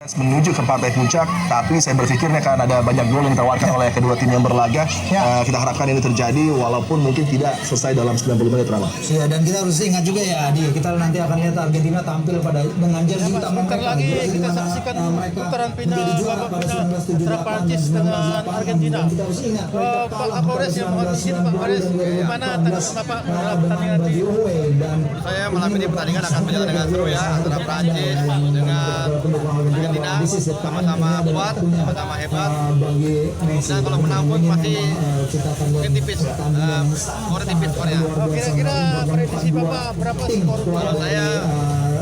Menuju ke partai puncak, tapi saya berpikirnya karena ada banyak gol yang ditawarkan oleh kedua tim yang berlaga, kita harapkan ini terjadi walaupun mungkin tidak selesai dalam 90 menit Rama. Ya, dan kita harus ingat juga ya Adi, kita nanti akan lihat Argentina tampil dengan jersey utama mereka. Lagi kita saksikan putaran final babak final antara Prancis dengan Argentina. Pak Kapolres yang mohon izin Pak Kapolres, gimana tanggapan Bapak dalam pertandingan nanti? Saya malam ini pertandingan akan berjalan dengan seru ya, antara Prancis dengan Argentina, sama-sama kuat, sama-sama hebat. Dan kalau menang pun pasti mungkin tipis, skor tipis skornya. Kira-kira prediksi Bapak berapa skor? Kalau saya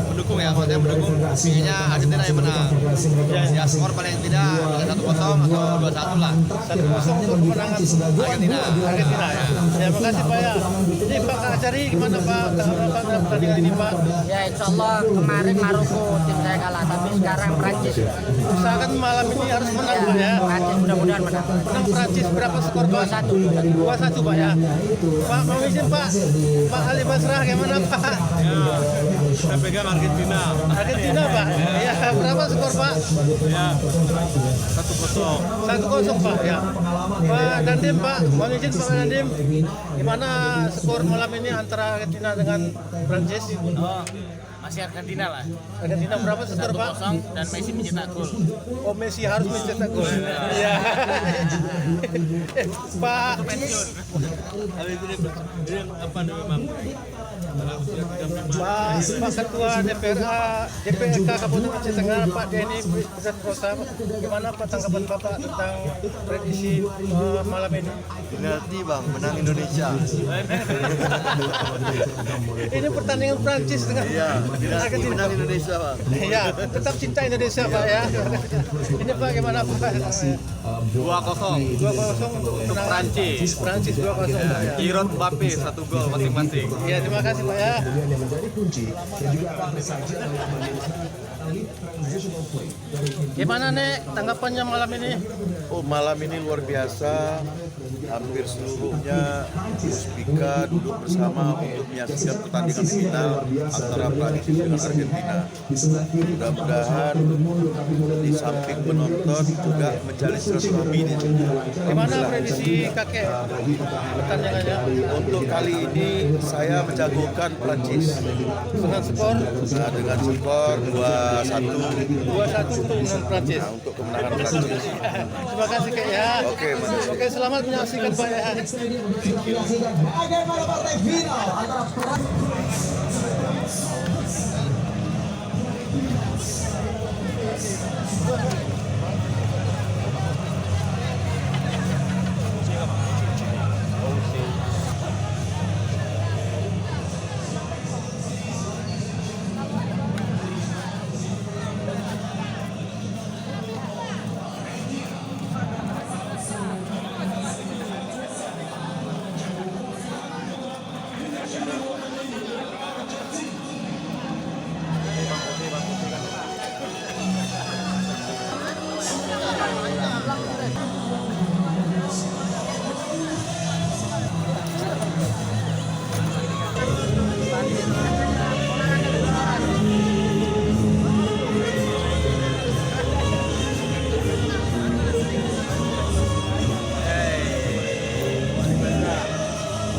mendukung ya, kalau saya mendukung inginnya Argentina yang menang. Ya skor paling tidak 1-0 atau 2-1 lah. 1-0 untuk kemenangan Argentina. Argentina ya. Terima kasih Pak ya. Ini Pak Kacari gimana Pak tanggapan dalam pertandingan ini Pak? Ya insya Allah kemarin Maroko tim saya kalah, tapi sekarang Prancis. Usahakan malam ini harus menang Pak ya. Prancis mudah-mudahan menang. Menang Prancis berapa skor Pak? 2-1 Pak ya. Pak mau izin Pak. Pak Ali Basrah gimana Pak? Ya, saya pegang Argentina. Argentina Pak. Ya berapa skor Pak? Ya, 1-0. 1-0 Pak ya. Pak Dandim Pak, mohon izin Pak Dandim. Gimana skor malam ini antara Argentina dengan Prancis? Oh, masih Argentina lah. Argentina berapa skor Pak? 1-0 dan Messi mencetak gol. Oh Messi harus mencetak gol. Iya. Pak. Apa memang? Pak Ketua DPRK Kabupaten Aceh Tengah Pak Denny Pusat Kota, gimana Pak tanggapan Bapak tentang prediksi malam ini? Penalti bang, menang Indonesia. Ini pertandingan Prancis dengan Argentina. Menang Indonesia bang. Ya, tetap cinta Indonesia Pak ya. Ini Pak gimana Pak? 2-0 untuk Prancis. Prancis 2-0 Pak ya. Giroud, Mbappe 1 gol masing-masing. Ya terima kasih Pak ya. Yang menjadi kunci dan juga apa saja Gimana nih tanggapannya malam ini? Oh malam ini luar biasa. Hampir seluruhnya Muspika duduk bersama untuk menyaksikan pertandingan final antara Prancis dengan Argentina. Mudah-mudahan di samping menonton juga menjalin silaturahmi. Gimana prediksi kakek pertandingannya? Untuk kali ini saya menjagokan Prancis Dengan skor dengan skor 2-1 2-1 untuk menang Prancis. untuk kemenangan Prancis. Terima kasih Kak ya. Oke, selamat menyaksikan Pak ya. Bagaimana partai final antara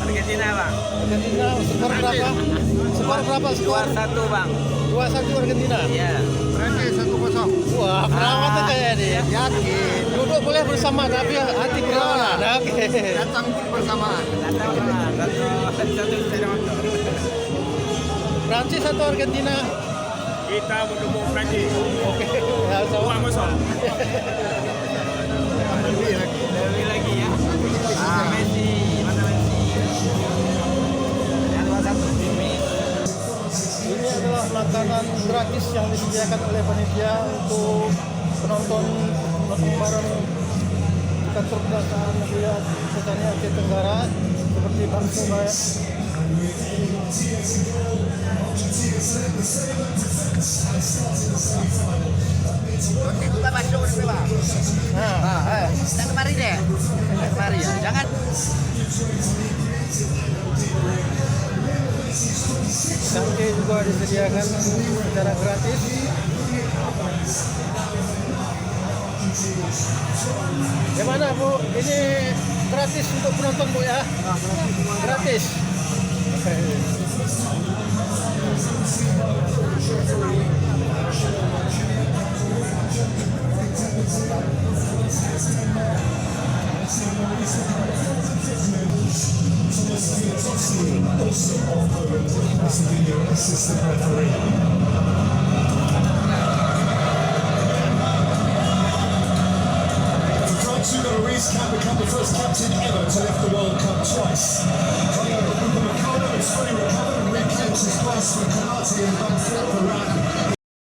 Argentina bang. Argentina skor berapa? Skor berapa? Skor 1 bang. 2-1 Argentina. Iya. Prancis 1-0. Wah, perawat tuh kayak dia. Yakin. Duduk boleh bersama tapi hati berlawanan. Oke. Datang bersamaan. Prancis atau Argentina? Kita mendukung Prancis. Oke. Ya, sama. 2-0. Lebih lagi ya. Messi. Mana Messi? Yang 2-1. Ini adalah makanan gratis yang disediakan oleh panitia untuk penonton bareng di kantor kejaksaan negeri Petani Aceh Tenggara seperti bakso kayak Kita masuk dulu bang. Kita kemari deh. Kemari ya. Jangan. Cangkeh juga disediakan secara gratis. Gimana Bu? Ini gratis untuk penonton Bu ya? Gratis. Sugar Reese can become the first captain ever to lift the World Cup twice. Ricardo is fully recovered and reclaims his place with Canati and Van Fleet for round.